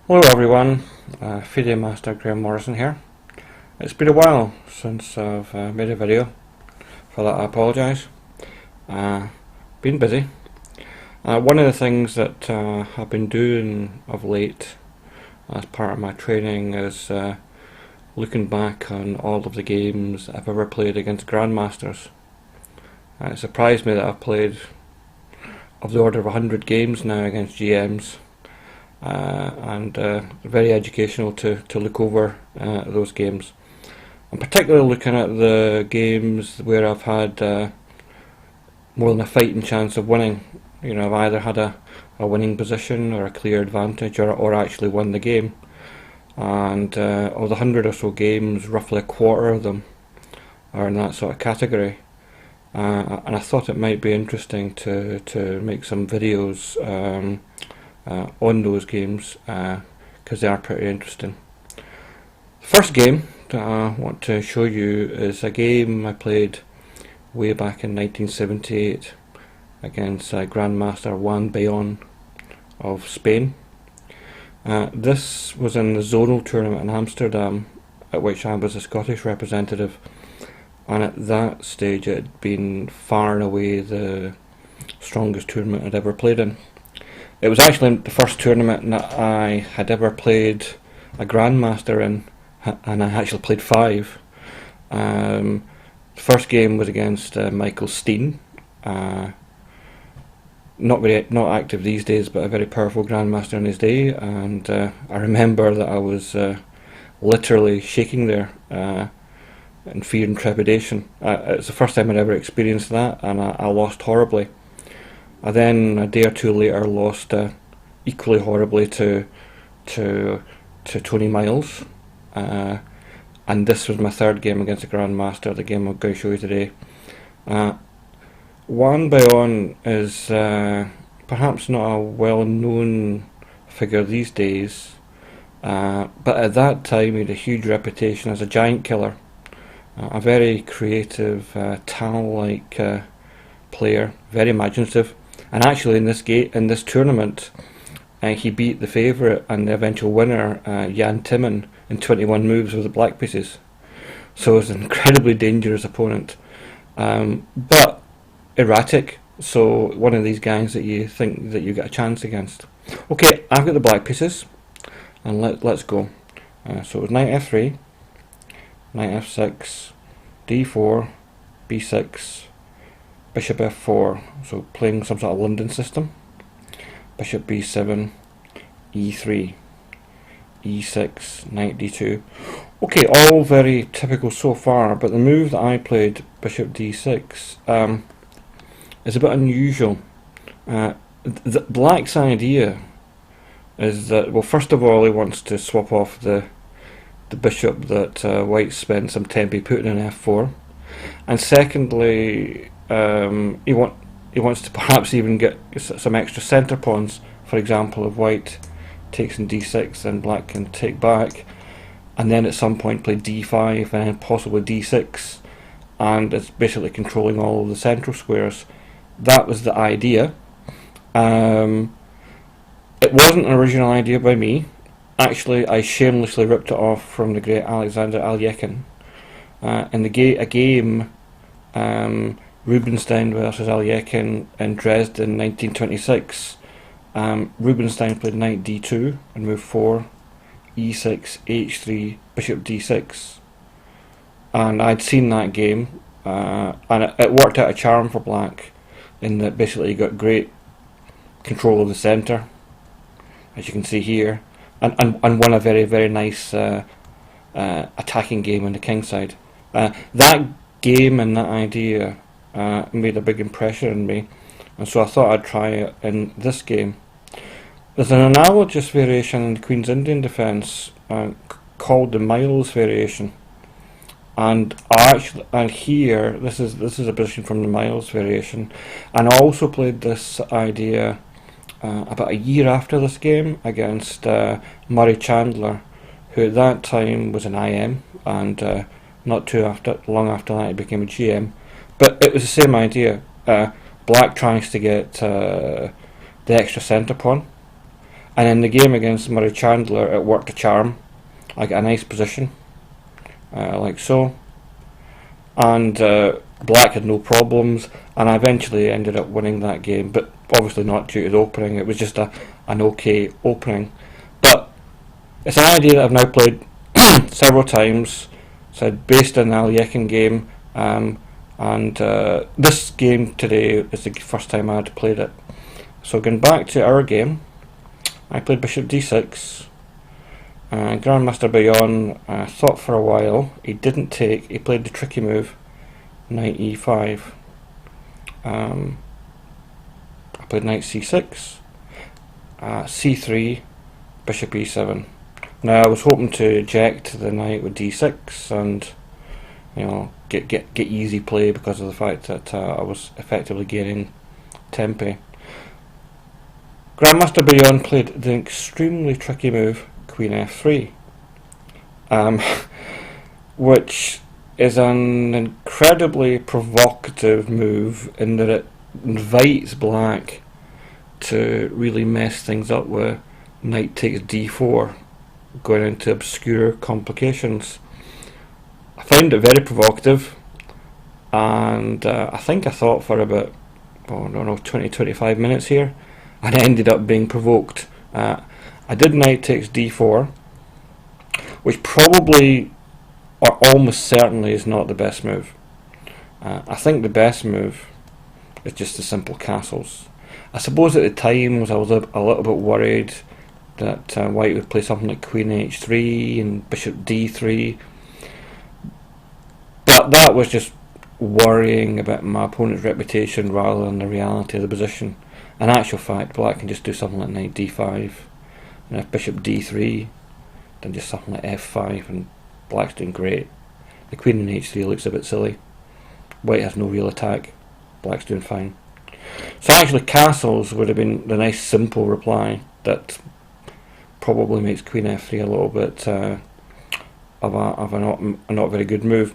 Hello everyone, FIDE Master Morrison here. It's been a while since I've made a video. For that I apologise. Been busy. One of the things that I've been doing of late as part of my training is looking back on all of the games I've ever played against Grandmasters. It surprised me that I've played of the order of 100 games now against GMs. And very educational to look over those games. I'm particularly looking at the games where I've had more than a fighting chance of winning. You know, I've either had a winning position or a clear advantage or actually won the game. And of the 100 or so games, roughly a quarter of them are in that sort of category. And I thought it might be interesting to make some videos on those games because they are pretty interesting. The first game that I want to show you is a game I played way back in 1978 against Grandmaster Juan Bellon of Spain. This was in the zonal tournament in Amsterdam, at which I was a Scottish representative, and at that stage it had been far and away the strongest tournament I'd ever played in. It was actually the first tournament that I had ever played a Grandmaster in, and I actually played 5. The first game was against Michael Stean, not active these days, but a very powerful Grandmaster in his day. And I remember that I was literally shaking there in fear and trepidation. It's the first time I'd ever experienced that, and I lost horribly. I then, a day or two later, lost equally horribly to Tony Miles, and this was my third game against a Grandmaster, the game I'm going to show you today. Juan Bellon is perhaps not a well-known figure these days, but at that time he had a huge reputation as a giant killer, a very creative, Tal-like player, very imaginative. And actually, in this tournament, he beat the favourite and the eventual winner, Jan Timman, in 21 moves with the black pieces. So it was an incredibly dangerous opponent, but erratic. So one of these guys that you think that you get a chance against. Okay, I've got the black pieces, and let's go. So it was knight f3, knight f6, d4, b6. Bishop f4, so playing some sort of London system. Bishop b7, e3, e6, knight d2. Okay, all very typical so far, but the move that I played, bishop d6, is a bit unusual. Black's idea is that, well, first of all, he wants to swap off the bishop that white spent some tempo putting in f4, and secondly, he wants to perhaps even get some extra centre pawns. For example, if white takes in d6, then black can take back, and then at some point play d5 and then possibly d6, and it's basically controlling all of the central squares. That was the idea. It wasn't an original idea by me. Actually, I shamelessly ripped it off from the great Alexander Alekhine in a game. Rubinstein versus Alekhine in Dresden 1926. Rubinstein played knight d2 and move 4, e6, h3, bishop d6. And I'd seen that game, and it worked out a charm for black, in that basically you got great control of the centre, as you can see here, and won a very, very nice attacking game on the king side. That game and that idea made a big impression on me, and so I thought I'd try it in this game. There's an analogous variation in the Queen's Indian defence called the Miles variation, and here this is a position from the Miles variation, and I also played this idea about a year after this game against Murray Chandler, who at that time was an IM, and not long after that he became a GM. But it was the same idea. Black tries to get the extra centre pawn, And in the game against Murray Chandler, it worked a charm. I got a nice position, like so, and black had no problems, and I eventually ended up winning that game, but obviously not due to the opening. It was just an okay opening. But it's an idea that I've now played several times. So based on the Aliekin game, and this game today is the first time I had played it. So going back to our game, I played bishop d6. Grandmaster Bellon thought for a while. He didn't take. He played the tricky move, knight e5. I played knight c6, c3, bishop e7. Now I was hoping to eject the knight with d6 and, you know, get easy play because of the fact that I was effectively gaining tempo. Grandmaster Bellon played the extremely tricky move Queen f3, which is an incredibly provocative move in that it invites black to really mess things up with knight takes d4, going into obscure complications. I found it very provocative, and I think I thought for about, I don't know, 20-25 minutes here, and I ended up being provoked. I did knight takes d4, which probably or almost certainly is not the best move. I think the best move is just the simple castles. I suppose at the time I was a little bit worried that white would play something like queen h3 and bishop d3, but that was just worrying about my opponent's reputation rather than the reality of the position. In actual fact, black can just do something like knight d5, and if bishop d3, then just something like f5, and black's doing great. The queen in h3 looks a bit silly. White has no real attack. Black's doing fine. So actually castles would have been the nice simple reply that probably makes queen f3 a little bit of a not very good move.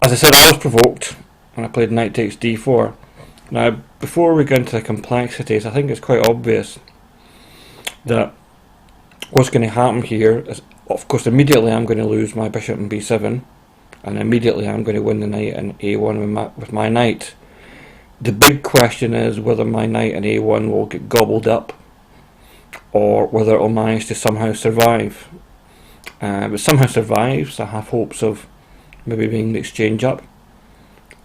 As I said, I was provoked and I played knight takes d4. Now before we go into the complexities, I think it's quite obvious that what's going to happen here is, of course, immediately I'm going to lose my bishop in b7, and immediately I'm going to win the knight in a1 with my knight. The big question is whether my knight in a1 will get gobbled up, or whether it will manage to somehow survive. If it somehow survives, I have hopes of maybe being the exchange up.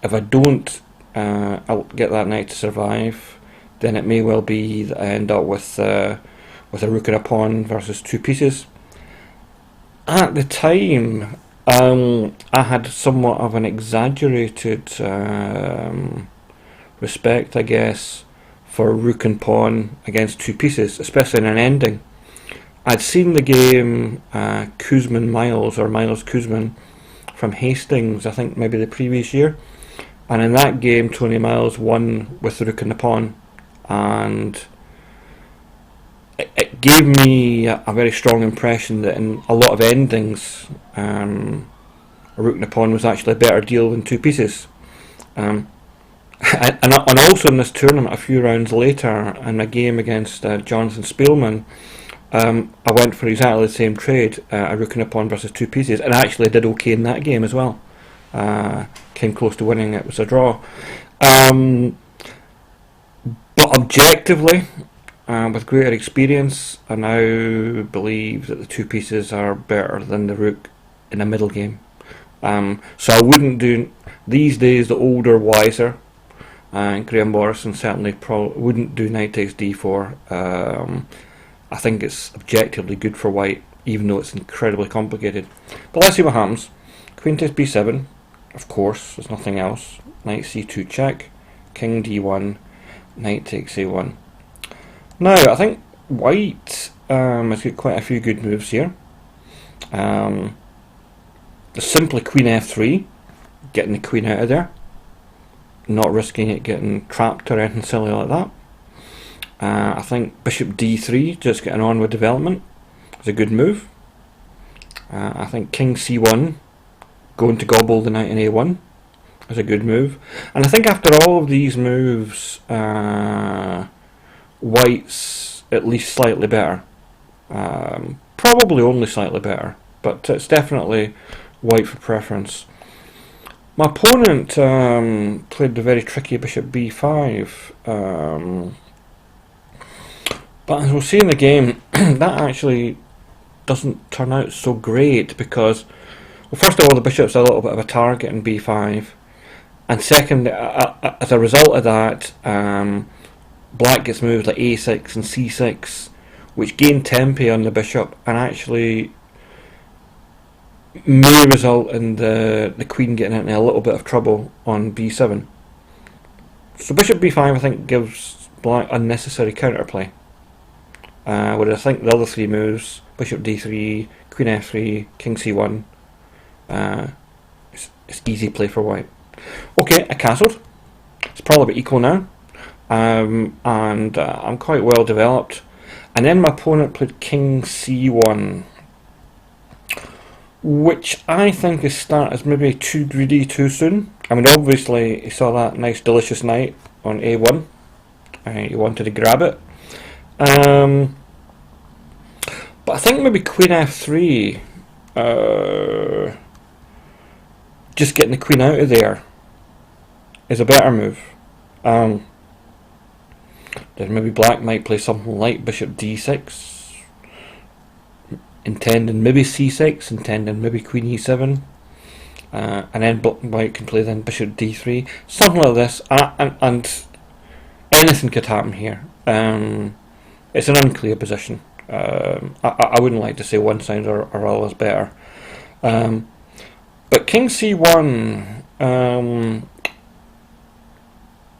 If I don't I'll get that knight to survive, then it may well be that I end up with a rook and a pawn versus two pieces. At the time, I had somewhat of an exaggerated respect, I guess, for rook and pawn against two pieces, especially in an ending. I'd seen the game Kuzmin-Miles, or Miles-Kuzmin, from Hastings, I think maybe the previous year, and in that game Tony Miles won with the rook and the pawn, and it gave me a very strong impression that in a lot of endings a rook and a pawn was actually a better deal than two pieces. And also in this tournament, a few rounds later, in a game against Jonathan Spielman, I went for exactly the same trade, a rook and a pawn versus two pieces, and I actually did okay in that game as well. Came close to winning, it was a draw. But objectively, with greater experience, I now believe that the two pieces are better than the rook in a middle game. So I wouldn't do, these days, the older, wiser, Graham Morrison certainly wouldn't do knight takes d4. I think it's objectively good for white, even though it's incredibly complicated. But let's see what happens. Queen takes b7, of course, there's nothing else. Knight c2 check, king d1, knight takes a1. Now, I think white has got quite a few good moves here. Simply queen f3, getting the queen out of there, not risking it getting trapped or anything silly like that. I think bishop d3, just getting on with development, is a good move. I think king c1, going to gobble the knight in a1, is a good move. And I think after all of these moves, white's at least slightly better. Probably only slightly better, but it's definitely white for preference. My opponent played the very tricky bishop b5, but as we'll see in the game, that actually doesn't turn out so great because, well, first of all, the bishop's a little bit of a target in b5, and second, as a result of that, black gets moves like a6 and c6, which gain tempo on the bishop and actually may result in the queen getting into a little bit of trouble on b7. So bishop b5 I think gives black unnecessary counterplay, whereas I think the other three moves, bishop d3, queen f3, king c1, it's easy play for white. Okay, I castled. It's probably about equal now, and I'm quite well developed. And then my opponent played king c1, which I think is maybe too greedy too soon. I mean, obviously he saw that nice delicious knight on a1, he wanted to grab it. But I think maybe queen f3, just getting the queen out of there is a better move. Then maybe black might play something like bishop d6, intending maybe c6, intending maybe queen e7, and then white can play then bishop d3, something like this, and anything could happen here. It's an unclear position. I wouldn't like to say one side or all is better. But king c1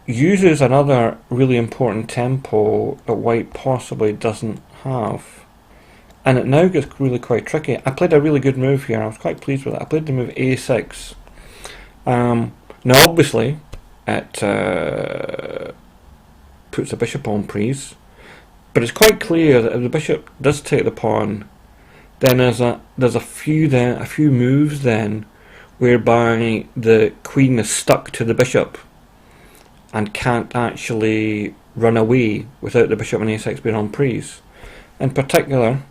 uses another really important tempo that white possibly doesn't have, and it now gets really quite tricky. I played a really good move here. I was quite pleased with it. I played the move a6. Now obviously it puts the bishop on prise, but it's quite clear that if the bishop does take the pawn, then there's a few moves then whereby the queen is stuck to the bishop and can't actually run away without the bishop on a6 being on prise. In particular,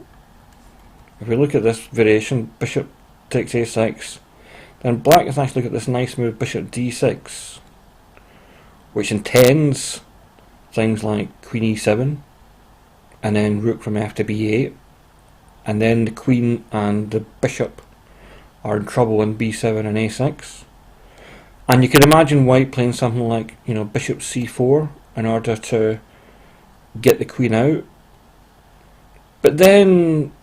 if we look at this variation, bishop takes a6, then black has actually got this nice move, bishop d6, which intends things like queen e7, and then rook from f to b8, and then the queen and the bishop are in trouble in b7 and a6. And you can imagine white playing something like, bishop c4 in order to get the queen out. But then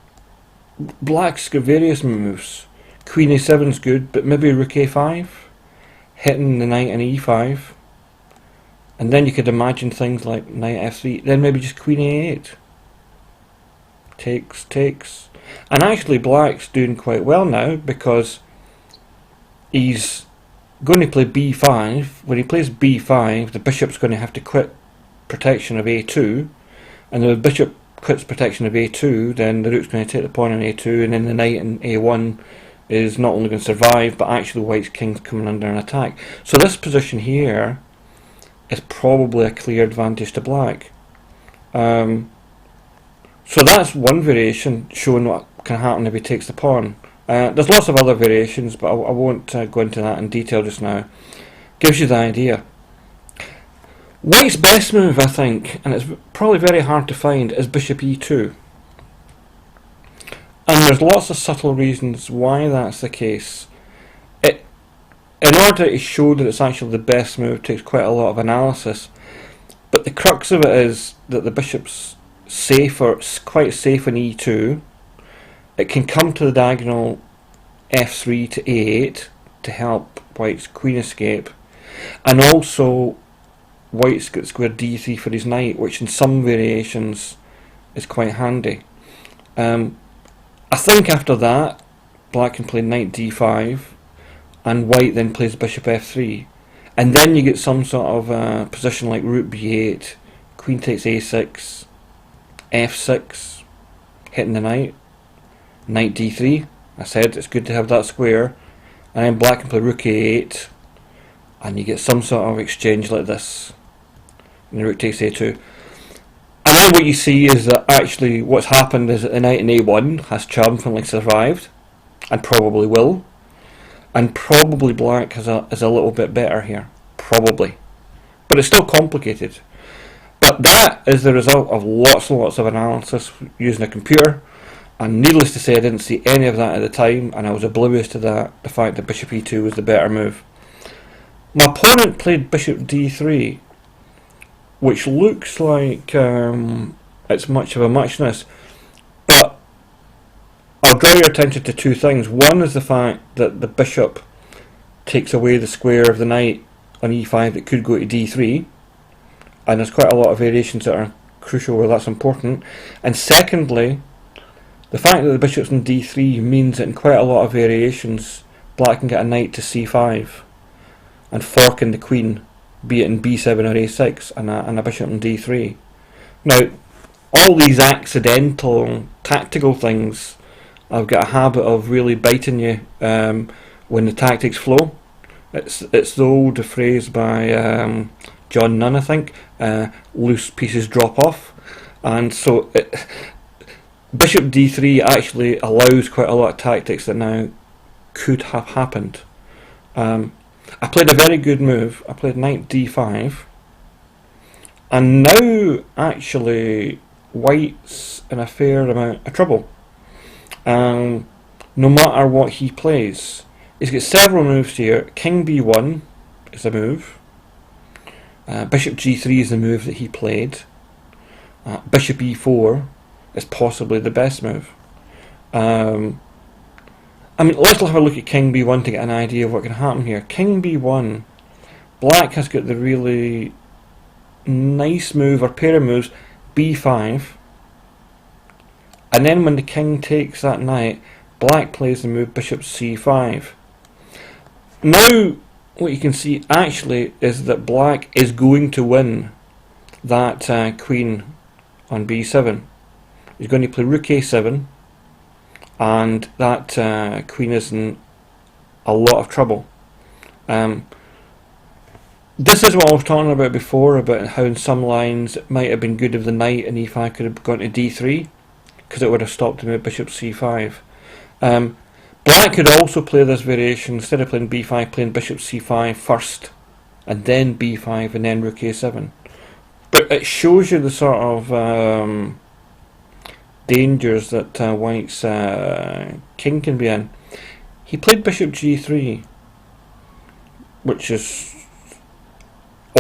black's got various moves. Queen a7's good, but maybe rook a5, hitting the knight in e5. And then you could imagine things like knight f3, then maybe just queen a8. Takes. And actually black's doing quite well now because he's going to play b5. When he plays b5, the bishop's going to have to quit protection of a2, and if the bishop quits protection of a2, then the rook's going to take the pawn on a2, and then the knight in a1 is not only going to survive, but actually white's king's coming under an attack. So this position here is probably a clear advantage to black. So that's one variation showing what can happen if he takes the pawn. There's lots of other variations, but I won't go into that in detail just now. Gives you the idea. White's best move, I think, and it's probably very hard to find, is bishop e2. And there's lots of subtle reasons why that's the case. In order to show that it's actually the best move, takes quite a lot of analysis. But the crux of it is that the bishop's quite safe in e2. It can come to the diagonal f3 to a8 to help white's queen escape, and also white's got square d3 for his knight, which in some variations is quite handy. I think after that black can play knight d5, and white then plays bishop f3, and then you get some sort of position like rook b8, queen takes a6, f6, hitting the knight, knight d3. I said it's good to have that square, and then black can play rook a8, and you get some sort of exchange like this, and the rook takes a2. And then what you see is that actually what's happened is that the knight in a1 has triumphantly survived, and probably will, and probably black is a little bit better here, probably, but it's still complicated. But that is the result of lots and lots of analysis using a computer, and needless to say I didn't see any of that at the time, and I was oblivious to the fact that bishop e2 was the better move. My opponent played bishop d3, which looks like it's much of a muchness, but I'll draw your attention to two things. One is the fact that the bishop takes away the square of the knight on e5 that could go to d3, and there's quite a lot of variations that are crucial where that's important. And secondly, the fact that the bishop's in d3 means that in quite a lot of variations black can get a knight to c5 and forking the queen, be it in b7 or a6, and a bishop in d3. Now, all these accidental tactical things I've got a habit of really biting you when the tactics flow. It's the old phrase by John Nunn, I think, loose pieces drop off, and so bishop d3 actually allows quite a lot of tactics that now could have happened. I played a very good move. I played knight d5, and now actually white's in a fair amount of trouble. No matter what he plays, he's got several moves here. King b1 is a move. Bishop g3 is the move that he played. Bishop e4 is possibly the best move. I mean, let's have a look at king b1 to get an idea of what can happen here. King b1, black has got the really nice move or pair of moves, b5, and then when the king takes that knight, black plays the move bishop c5. Now what you can see actually is that black is going to win that queen on b7. He's going to play rook a7, and that queen is in a lot of trouble. This is what I was talking about before, about how in some lines it might have been good if the knight in e5 could have gone to d3, because it would have stopped him at bishop c5. Black could also play this variation, instead of playing b5, playing bishop c5 first, and then b5, and then rook a7. But it shows you the sort of dangers that white's king can be in. He played bishop g3, which is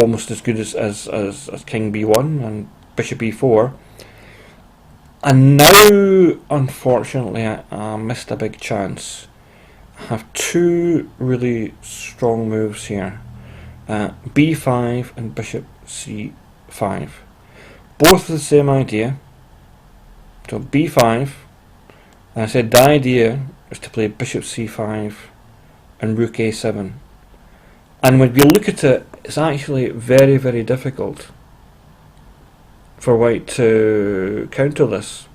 almost as good as king b1 and bishop e4. And now, unfortunately, I missed a big chance. I have two really strong moves here. b5 and bishop c5. Both the same idea. So b5, and I said the idea is to play bishop c5 and rook a7. And when you look at it, it's actually very, very difficult for white to counter this.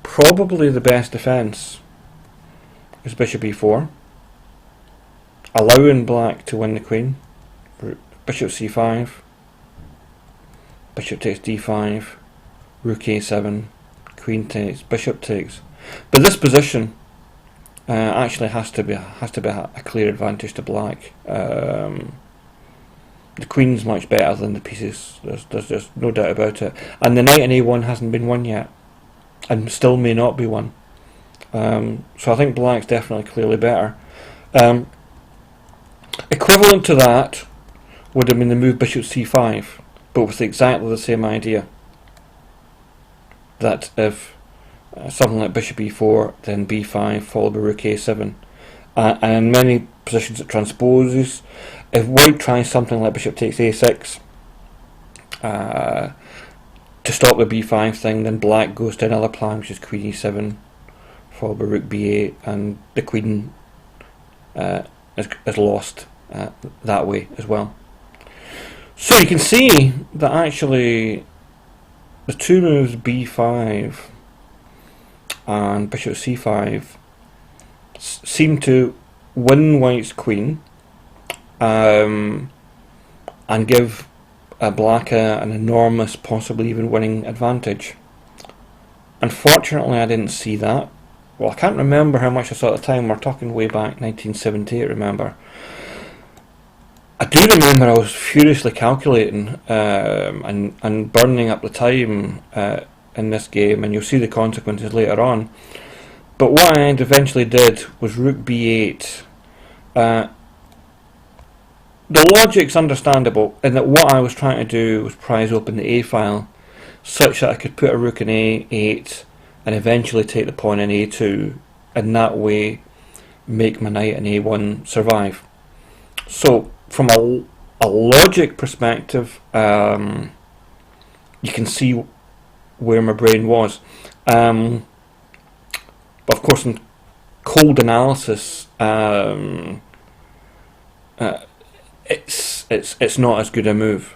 Probably the best defence is bishop e4, allowing black to win the queen. Bishop c5, bishop takes d5, rook a7, queen takes, bishop takes. But this position actually has to be a clear advantage to black. The queen's much better than the pieces. There's just no doubt about it. And the knight in a1 hasn't been won yet, and still may not be won. So I think black's definitely clearly better. Equivalent to that would have been the move bishop c5, but with exactly the same idea. That if something like bishop e4, then b5 followed by rook a7. And in many positions it transposes. If white tries something like bishop takes a6 to stop the b5 thing, then black goes to another plan, which is queen e7 followed by rook b8, and the queen is lost that way as well. So you can see that actually the two moves b5 and bishop c5 seem to win white's queen, and give black an enormous, possibly even winning advantage. Unfortunately, I didn't see that. Well, I can't remember how much I saw at the time. We're talking way back 1978, remember. I do remember I was furiously calculating and burning up the time in this game, and you'll see the consequences later on. But what I eventually did was rook b8. The logic's understandable in that what I was trying to do was prise open the A file such that I could put a rook in A8 and eventually take the pawn in A2, and that way make my knight in A1 survive. So from a logic perspective, you can see where my brain was. But of course, in cold analysis, it's not as good a move,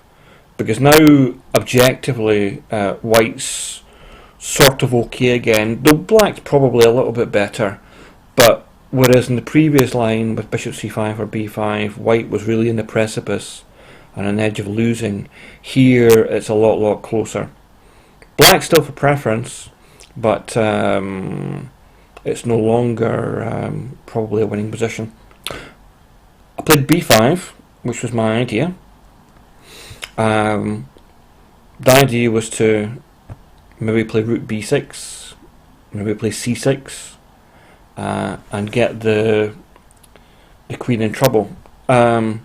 because now objectively white's sort of okay again, though black's probably a little bit better. But whereas in the previous line with bishop c5 or b5, white was really in the precipice and on the edge of losing, here it's a lot closer. Black's still for preference, but it's no longer probably a winning position. I played b5, which was my idea. The idea was to maybe play rook b6, maybe play c6, and get the queen in trouble. My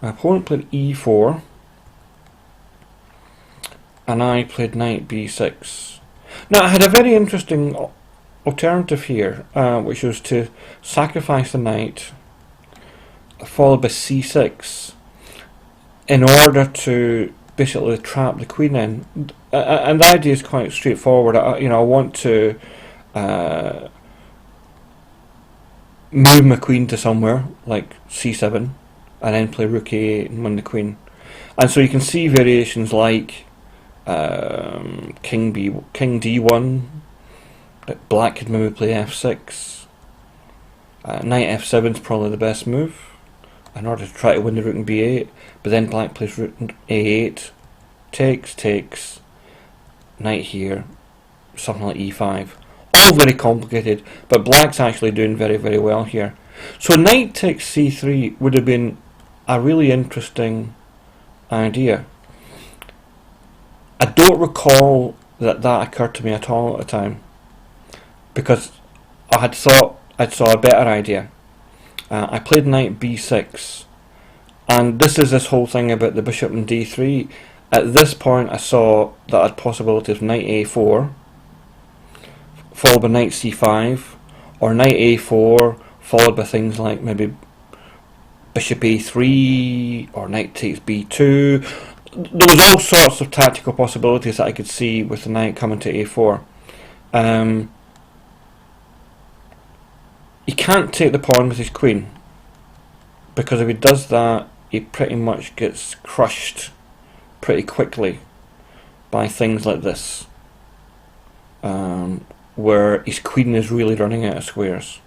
opponent played e4, and I played knight b6. Now I had a very interesting alternative here, which was to sacrifice the knight, followed by c6, in order to basically trap the queen in. And the idea is quite straightforward. I want to move my queen to somewhere like c7, and then play rook a8 and win the queen. And so you can see variations like king d1. Black could maybe play f6. Knight f7 is probably the best move in order to try to win the rook in b8, but then black plays rook a8, takes, knight here, something like e5. All very complicated, but black's actually doing very well here. So knight takes c3 would have been a really interesting idea. I don't recall that occurred to me at all at the time, because I had thought I saw a better idea. I played knight b6, and this is this whole thing about the bishop in d3. At this point I saw that I had possibilities of knight a4, followed by knight c5, or knight a4, followed by things like maybe bishop a3, or knight takes b2. There was all sorts of tactical possibilities that I could see with the knight coming to a4. He can't take the pawn with his queen, because if he does that, he pretty much gets crushed pretty quickly by things like this, where his queen is really running out of squares.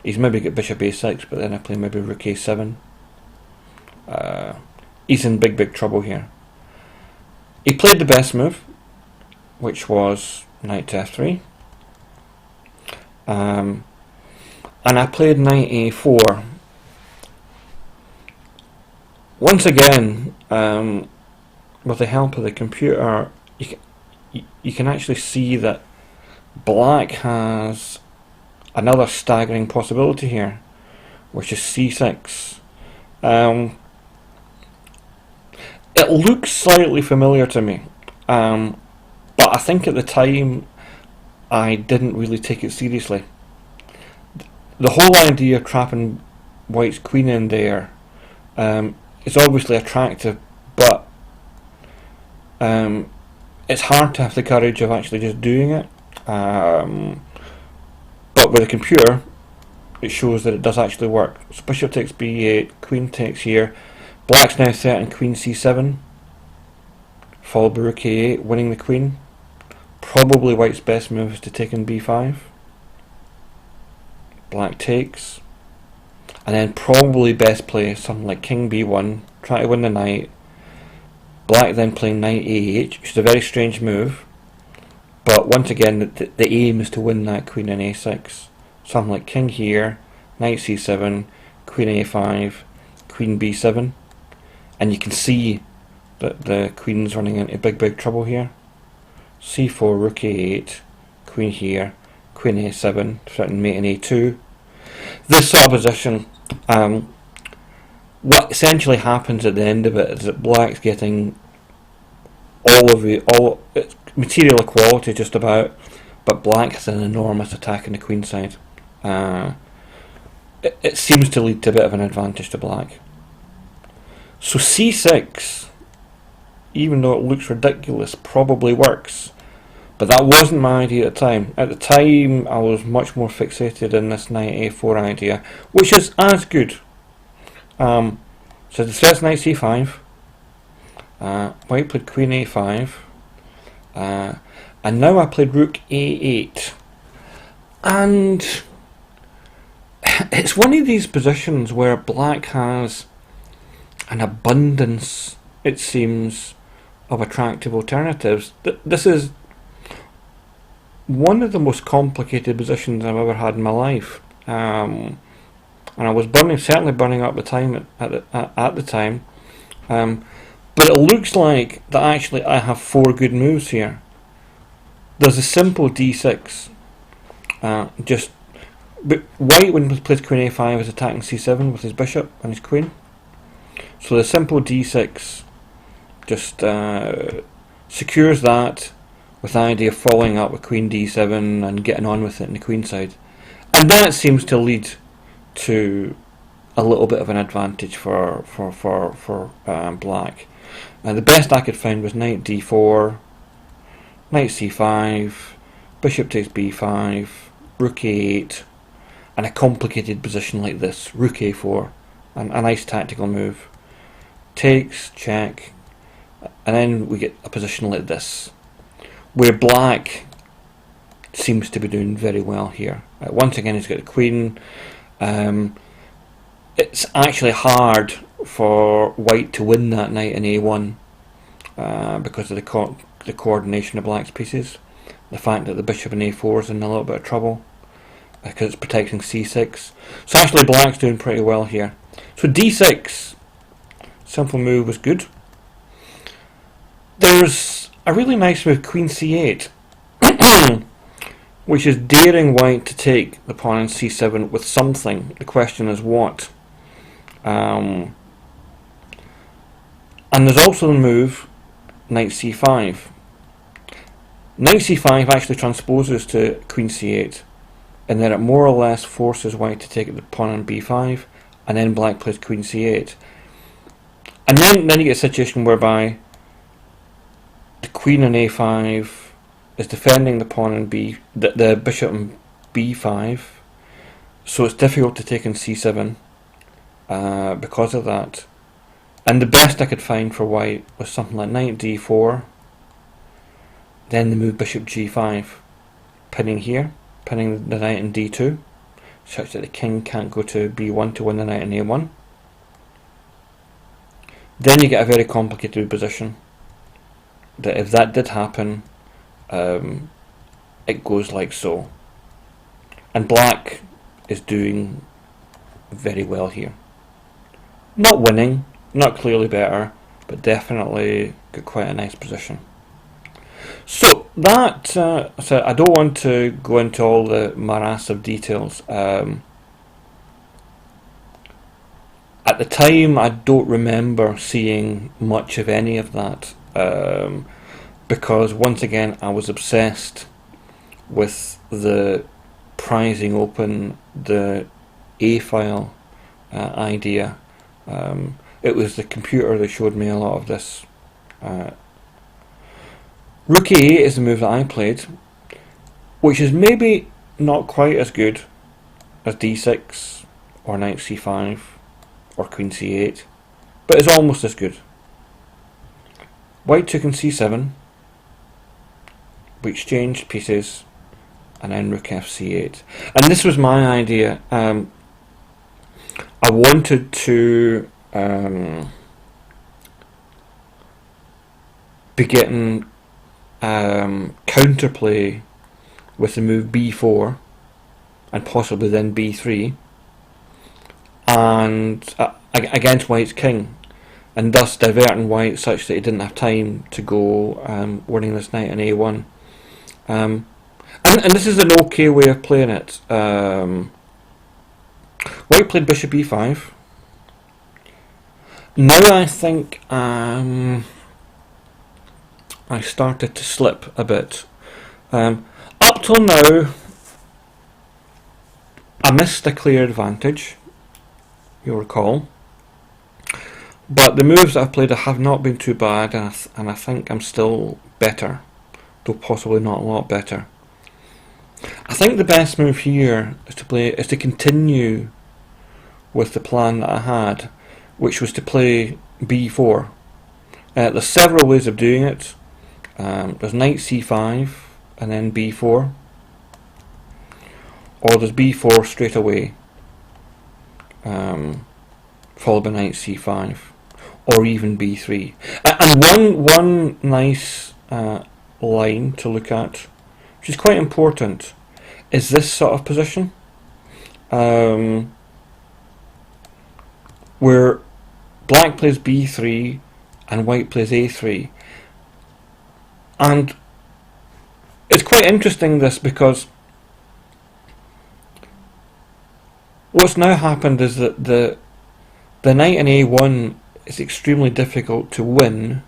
He's maybe got bishop a6, but then I play maybe rook a7. He's in big trouble here. He played the best move, which was knight to f3. And I played knight a4. Once again, with the help of the computer, you can actually see that black has another staggering possibility here, which is c6. It looks slightly familiar to me, but I think at the time I didn't really take it seriously. The whole idea of trapping white's queen in there is obviously attractive, but it's hard to have the courage of actually just doing it. But with a computer, it shows that it does actually work. So bishop takes b8, queen takes here. Black's now threatening queen c7, followed by rook a8, winning the queen. Probably white's best move is to take in b5. Black takes, and then probably best play something like king b1, try to win the knight. Black then playing knight a8, which is a very strange move, but once again, the aim is to win that queen in a6. Something like king here, knight c7, queen a5, queen b7, and you can see that the queen's running into big trouble here. c4, rook a8, queen here, queen a7, threatening mate in a2. This sort of position, what essentially happens at the end of it is that black's getting all material equality just about, but black has an enormous attack on the queen side. It seems to lead to a bit of an advantage to black. So c6, even though it looks ridiculous, probably works. But that wasn't my idea at the time. At the time, I was much more fixated in this knight a4 idea, which is as good. So the threat's knight c5. White played queen a5. And now I played rook a8. And it's one of these positions where black has an abundance, it seems, of attractive alternatives. This is one of the most complicated positions I've ever had in my life, and I was certainly burning up the time at the time. But it looks like that actually I have 4 good moves here. There's a simple d6. But white, when he plays queen a5, is attacking c7 with his bishop and his queen. So the simple d6 just secures that, with the idea of following up with queen d7 and getting on with it in the queen side. And that seems to lead to a little bit of an advantage for black. The best I could find was knight d4, knight c5, bishop takes b5, rook a8, and a complicated position like this, rook a4, and a nice tactical move. Takes, check, and then we get a position like this, where black seems to be doing very well here. Once again, he's got the queen. It's actually hard for white to win that knight in a1 because of the coordination of black's pieces. The fact that the bishop in a4 is in a little bit of trouble because it's protecting c6. So actually black's doing pretty well here. So d6, simple move, was good. There's a really nice move, queen c8, which is daring white to take the pawn on c7 with something. The question is what. And there's also the move knight c5. Knight c5 actually transposes to queen c8, and then it more or less forces white to take the pawn on b5, and then black plays queen c8. And then you get a situation whereby the queen on a5 is defending the pawn on the bishop on b5, so it's difficult to take on c7 because of that. And the best I could find for white was something like knight d4, then the move bishop g5, pinning here, pinning the knight in d2, such that the king can't go to b1 to win the knight in a1. Then you get a very complicated position, that if that did happen, it goes like so. And black is doing very well here. Not winning, not clearly better, but definitely got quite a nice position. So that, so I don't want to go into all the morass of details. At the time, I don't remember seeing much of any of that, because once again I was obsessed with the prizing open the A file idea. It was the computer that showed me a lot of this. Rook A8 is the move that I played, which is maybe not quite as good as d6 or knight c5 or queen c8, but it's almost as good. White took on c7, we exchanged pieces, and then rook fc8. And this was my idea. I wanted to be getting counterplay with the move b4 and possibly then b3 and against white's king, and thus diverting white such that he didn't have time to go winning this knight on a1. And this is an okay way of playing it. White played bishop e5. Now I think I started to slip a bit. Up till now, I missed a clear advantage, you'll recall. But the moves that I've played have not been too bad, and I think I'm still better, though possibly not a lot better. I think the best move here is to continue with the plan that I had, which was to play b4. There's several ways of doing it. There's knight c5 and then b4, or there's b4 straight away, followed by knight c5, or even b3. And one nice line to look at, which is quite important, is this sort of position, where black plays b3 and white plays a3. And it's quite interesting, this, because what's now happened is that the knight in a1 is extremely difficult to win,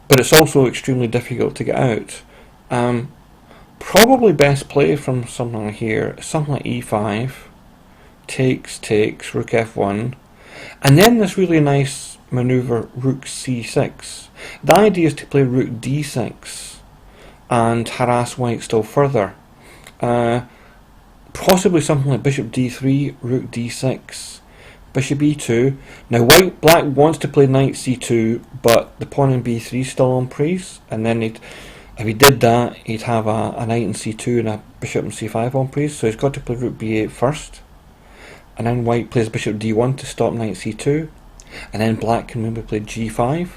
but it's also extremely difficult to get out. Probably best play from something like here, something like e5, takes, rook f1, and then this really nice manoeuvre, rook c6. The idea is to play rook d6 and harass white still further. Possibly something like bishop d3, rook d6, bishop e2. Now black wants to play knight c2, but the pawn in b3 is still on prise, and then if he did that, he'd have a knight in c2 and a bishop in c5 on prise, so he's got to play rook b8 first, and then white plays bishop d1 to stop knight c2, and then black can maybe play g5,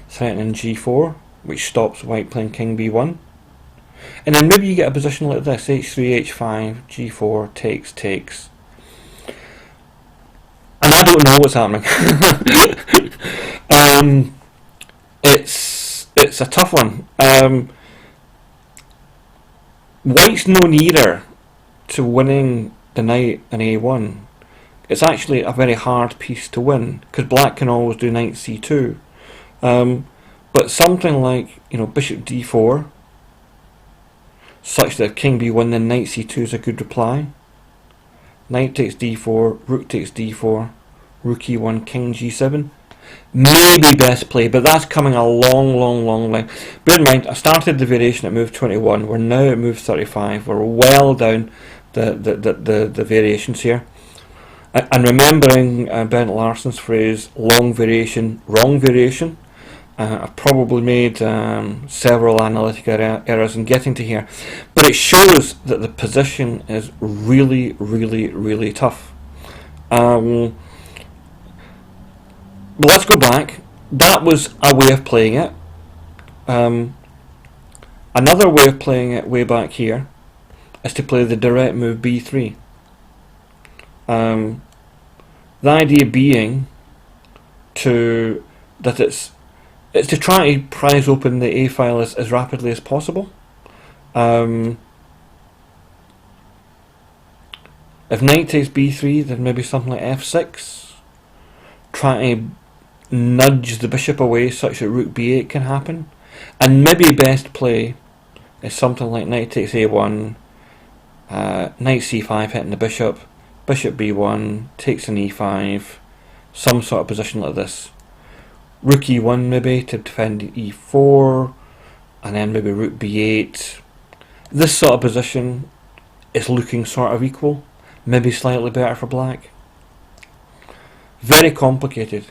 threatening g4, which stops white playing king b1. And then maybe you get a position like this, h3, h5, g4, takes. And I don't know what's happening. It's a tough one. White's no nearer to winning the knight in a1. It's actually a very hard piece to win, because black can always do knight c2. But something like, bishop d4, such that if king b1 then knight c2 is a good reply. Knight takes d4, rook takes d4, rook e1, king g7. Maybe best play, but that's coming a long way. Bear in mind, I started the variation at move 21. We're now at move 35. We're well down the variations here. And remembering Bent Larson's phrase, long variation, wrong variation, I've probably made several analytic errors in getting to here. But it shows that the position is really tough. But let's go back. That was a way of playing it. Another way of playing it way back here is to play the direct move b3. The idea being that it's to try to prise open the A file as rapidly as possible. If knight takes b3, then maybe something like f6. Try to nudge the bishop away such that rook b8 can happen. And maybe best play is something like knight takes a1, knight c5 hitting the bishop, bishop b1, takes an e5, some sort of position like this. Rook e1 maybe to defend e4, and then maybe rook b8. This sort of position is looking sort of equal, maybe slightly better for black. Very complicated.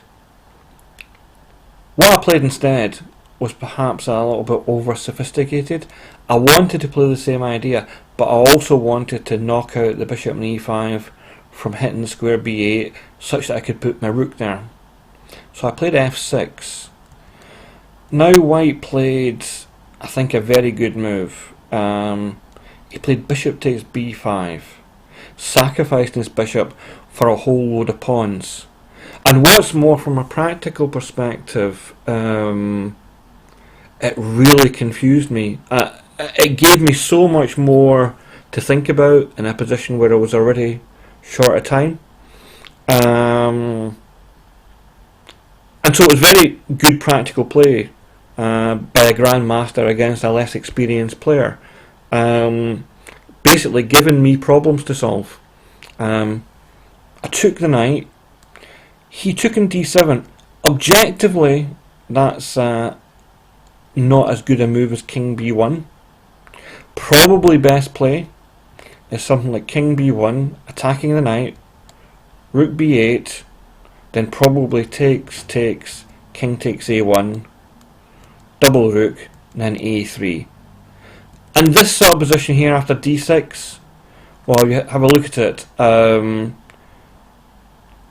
What I played instead was perhaps a little bit over sophisticated. I wanted to play the same idea, but I also wanted to knock out the bishop on e5 from hitting the square b8 such that I could put my rook there. So I played f6. Now white played I think, a very good move. He played bishop takes b5, sacrificing his bishop for a whole load of pawns. And what's more, from a practical perspective, it really confused me. It gave me so much more to think about in a position where I was already short of time. And so it was very good practical play by a Grandmaster against a less experienced player. Basically giving me problems to solve. I took the knight. He took in d7. Objectively, that's not as good a move as king b1. Probably best play is something like king b1, attacking the knight, rook b8, then probably takes, king takes a1, double rook, and then a3. And this sort of position here after d6, well, you have a look at it.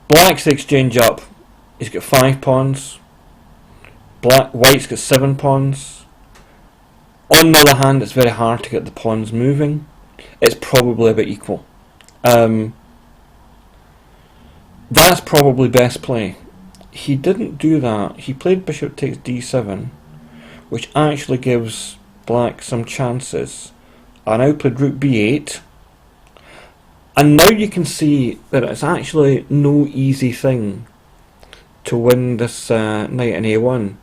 Black's the exchange up. He's got 5 pawns. White's got 7 pawns. On the other hand, it's very hard to get the pawns moving. It's probably about equal. That's probably best play. He didn't do that. He played bishop takes d7, which actually gives black some chances. I now played rook b8. And now you can see that it's actually no easy thing to win this knight in a1,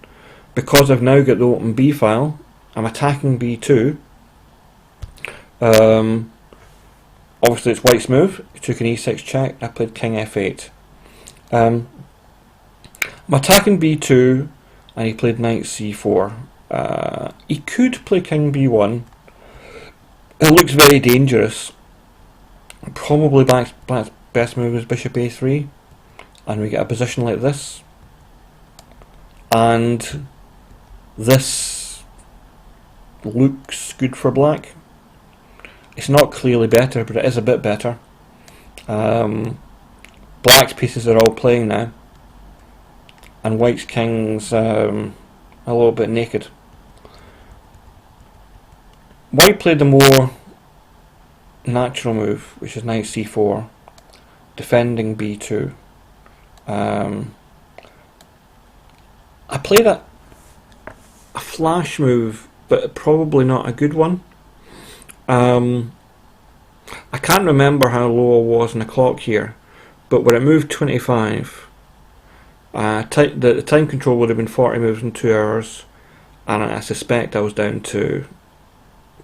because I've now got the open b file. I'm attacking b2. Obviously it's white's move. He took an e6 check. I played king f8. I'm attacking b2, and he played knight c4. He could play king b1. It looks very dangerous. Probably black's best move is bishop a3, and we get a position like this, and this looks good for black. It's not clearly better, but it is a bit better. Black's pieces are all playing now, and white's king's a little bit naked. White played the more natural move, which is knight c4, defending b2. I played a flash move, but probably not a good one. I can't remember how low I was in the clock here, but when it moved 25, the time control would have been 40 moves in 2 hours, and I suspect I was down to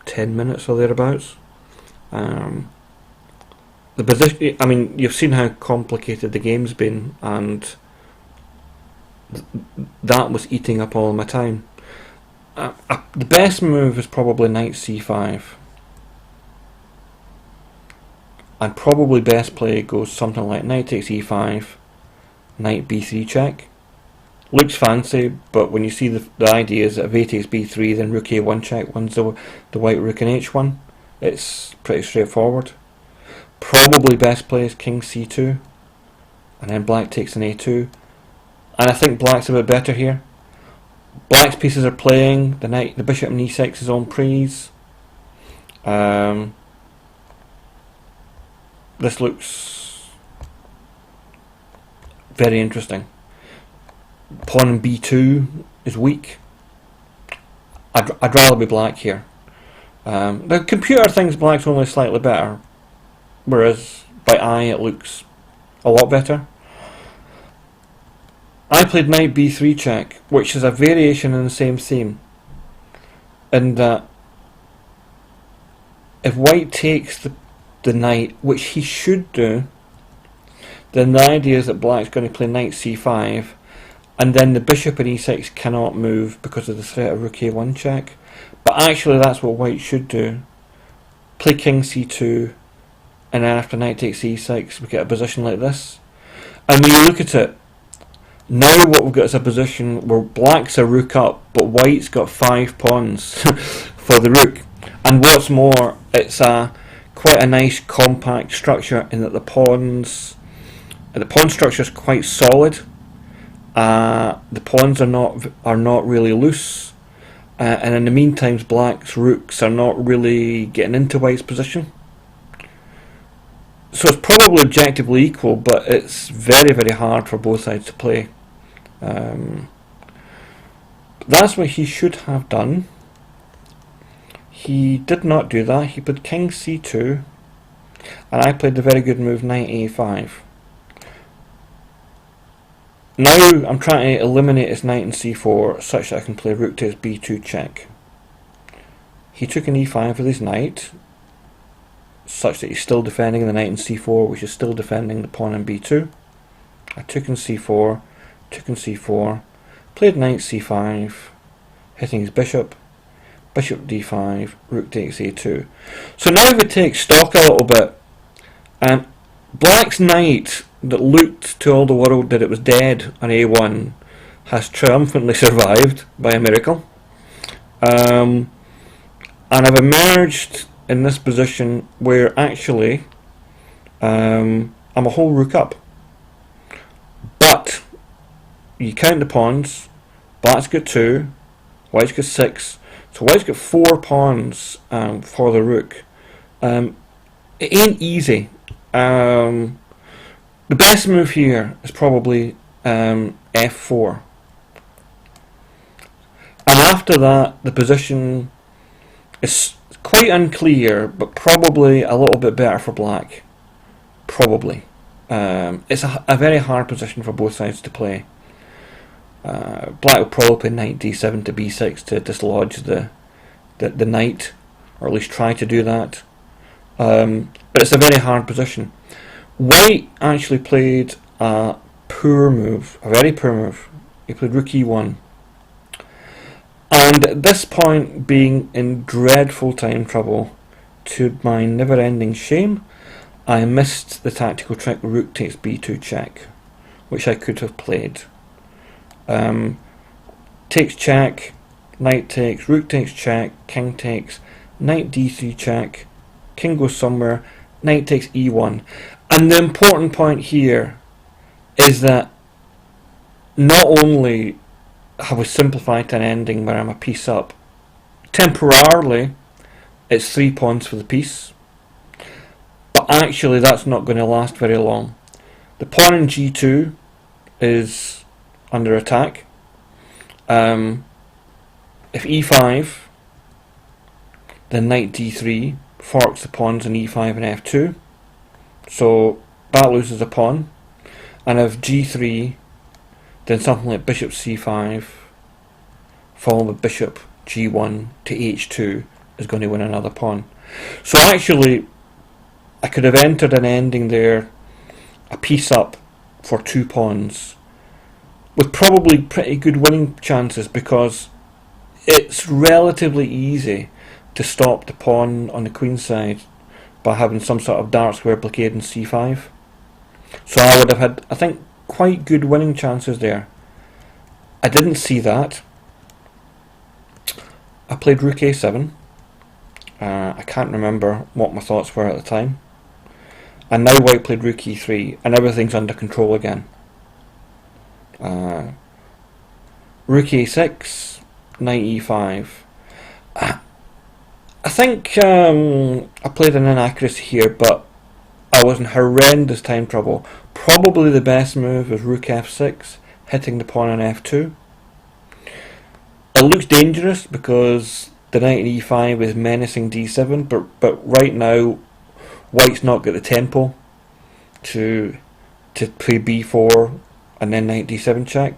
10 minutes or thereabouts. The position, I mean, you've seen how complicated the game's been, and that was eating up all my time. The best move is probably knight c5, and probably best play goes something like knight takes e5, knight b3 check. Looks fancy, but when you see the idea is that if a takes b3, then rook a1 check wins the white rook in h1. It's pretty straightforward. Probably best play is king c2, and then black takes an a2, and I think black's a bit better here. Black's pieces are playing. The bishop in e6 is on prise. This looks very interesting. Pawn in b2 is weak. I'd rather be black here. The computer thinks black's only slightly better, whereas by eye it looks a lot better. I played knight b3 check, which is a variation in the same theme, in that if white takes the knight, which he should do, then the idea is that black's going to play knight c5, and then the bishop in e6 cannot move because of the threat of rook a1 check. But actually that's what white should do. Play king c2, and then after knight takes e6 we get a position like this. And when you look at it, now what we've got is a position where black's a rook up, but white's got 5 pawns for the rook. And what's more, it's quite a nice compact structure in that the pawn structure is quite solid. The pawns are not really loose. and in the meantime black's rooks are not really getting into white's position. So it's probably objectively equal, but it's very, very hard for both sides to play. That's what he should have done. He did not do that. He played king c2, and I played the very good move knight a5. Now I'm trying to eliminate his knight in c4 such that I can play rook takes b2 check. He took an e5 with his knight, such that he's still defending the knight in c4, which is still defending the pawn in b2. I took in c4, took in c4, played knight c5, hitting his bishop, bishop d5, rook takes a2. So now we take stock a little bit. Black's knight that looked to all the world that it was dead on a1 has triumphantly survived by a miracle. And I've emerged in this position where actually I'm a whole rook up. But you count the pawns, black's got 2, white's got 6, so white's got 4 pawns for the rook. It ain't easy. The best move here is probably f4. And after that, the position is quite unclear, but probably a little bit better for black. Probably. It's a very hard position for both sides to play. Black will probably play knight d7 to b6 to dislodge the knight, or at least try to do that. But it's a very hard position. White actually played a poor move, a very poor move. He played rook e1. And at this point, being in dreadful time trouble, to my never-ending shame, I missed the tactical trick rook takes b2 check, which I could have played. Takes check, knight takes, rook takes check, king takes, knight d3 check, king goes somewhere, knight takes e1. And the important point here is that not only have we simplified an ending where I'm a piece up, temporarily it's 3 pawns for the piece, but actually that's not going to last very long. The pawn in g2 is under attack. If e5, then knight d3 forks the pawns in e5 and f2, so that loses a pawn. And if g3, then something like bishop c5 followed with bishop g1 to h2 is going to win another pawn. So actually I could have entered an ending there, a piece up for 2 pawns, with probably pretty good winning chances, because it's relatively easy to stop the pawn on the queen's side by having some sort of dark square blockade in c5. So I would have had, I think, quite good winning chances there. I didn't see that. I played rook a7. I can't remember what my thoughts were at the time. And now white played rook e3, and everything's under control again. Rook a6, knight e5. I think I played an inaccuracy here, but I was in horrendous time trouble. Probably the best move was rook f6, hitting the pawn on f2. It looks dangerous because the knight in e5 is menacing d7, but right now white's not got the tempo to play b4 and then knight d7 check.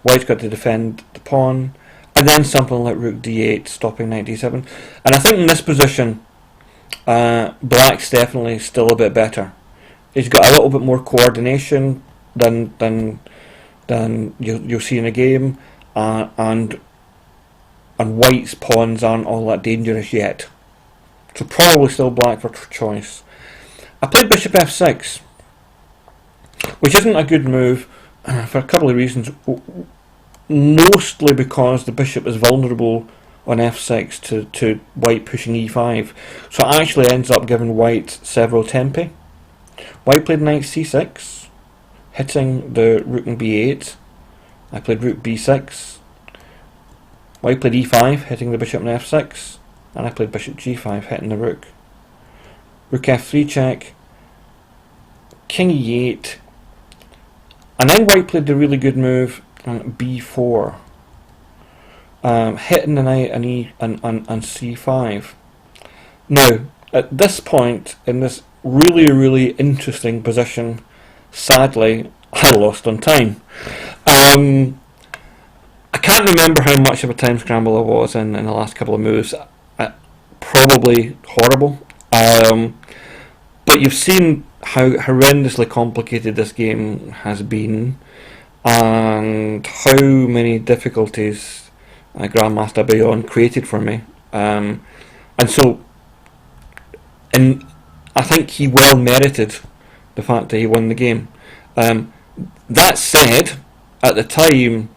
White's got to defend the pawn, and then something like rook d8 stopping knight d7. And I think in this position black's definitely still a bit better. He's got a little bit more coordination than you'll see in a game, and white's pawns aren't all that dangerous yet. So probably still black for choice. I played bishop f6, which isn't a good move for a couple of reasons. Mostly because the bishop is vulnerable on f6 to white pushing e5. So it actually ends up giving white several tempi. White played knight c6, hitting the rook in b8. I played rook b6. White played e5, hitting the bishop on f6, and I played bishop g5, hitting the rook. Rook f3 check, king e8, and then White played the really good move on b4, hitting the knight and c5. Now, at this point, in this really interesting position, sadly, I lost on time. I can't remember how much of a time scramble I was in the last couple of moves. Probably horrible. But you've seen how horrendously complicated this game has been, and how many difficulties Grandmaster Bellon created for me. And I think he well merited the fact that he won the game. That said, at the time,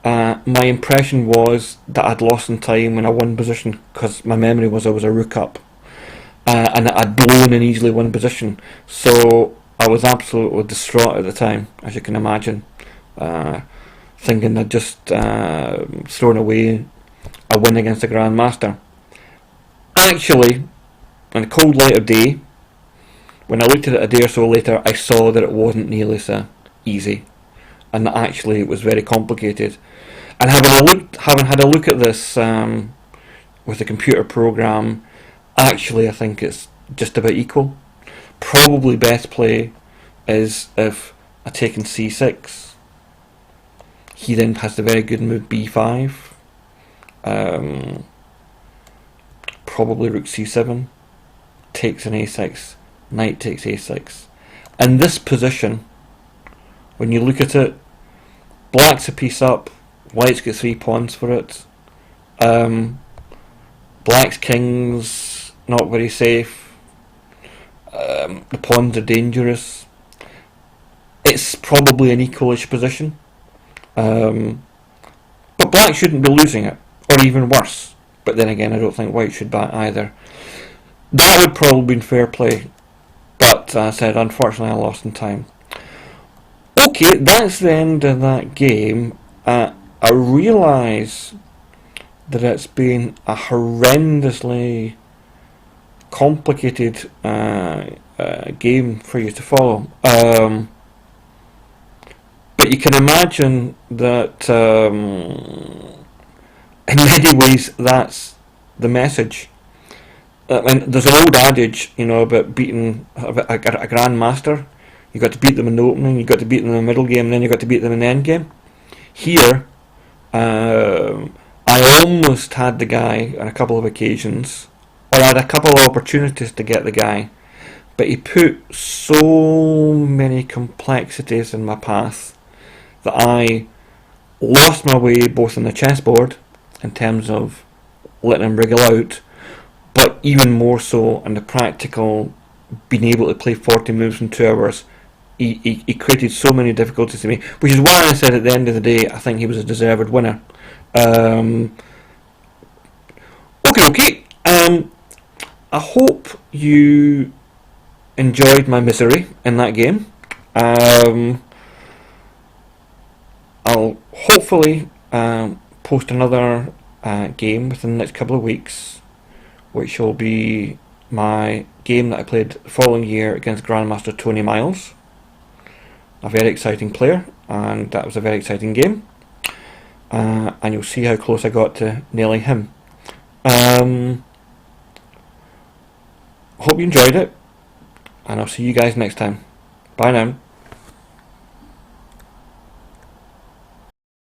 my impression was that I'd lost in time when I won position, because my memory was I was a rook up, and that I'd blown an easily won position. So I was absolutely distraught at the time, as you can imagine, thinking I'd just thrown away a win against the Grandmaster. Actually, in the cold light of day, when I looked at it a day or so later, I saw that it wasn't nearly so easy, and that actually it was very complicated. And having had a look at this with the computer program, actually I think it's just about equal. Probably best play is if I take in c6. He then has the very good move b5. Probably rook c7, takes an a6, knight takes a6. In this position, when you look at it, black's a piece up, white's got 3 pawns for it. Black's king's not very safe. The pawns are dangerous. It's probably an equalish position. But black shouldn't be losing it, or even worse. But then again, I don't think white should bat either. That would probably have been fair play. But as I said, unfortunately I lost in time. Okay, that's the end of that game. I realise that it's been a horrendously complicated game for you to follow. But you can imagine that in many ways that's the message. And there's an old adage, about beating a Grandmaster. You got to beat them in the opening, you got to beat them in the middle game, and then you got to beat them in the end game. Here, I almost had the guy on a couple of occasions, or I had a couple of opportunities to get the guy, but he put so many complexities in my path that I lost my way both on the chessboard in terms of letting him wriggle out, but even more so in the practical being able to play 40 moves in 2 hours. He created so many difficulties to me, which is why I said at the end of the day I think he was a deserved winner. Okay. I hope you enjoyed my misery in that game. I'll hopefully post another game within the next couple of weeks, which will be my game that I played the following year against Grandmaster Tony Miles. A very exciting player, and that was a very exciting game. And you'll see how close I got to nailing him. Hope you enjoyed it, and I'll see you guys next time. Bye now.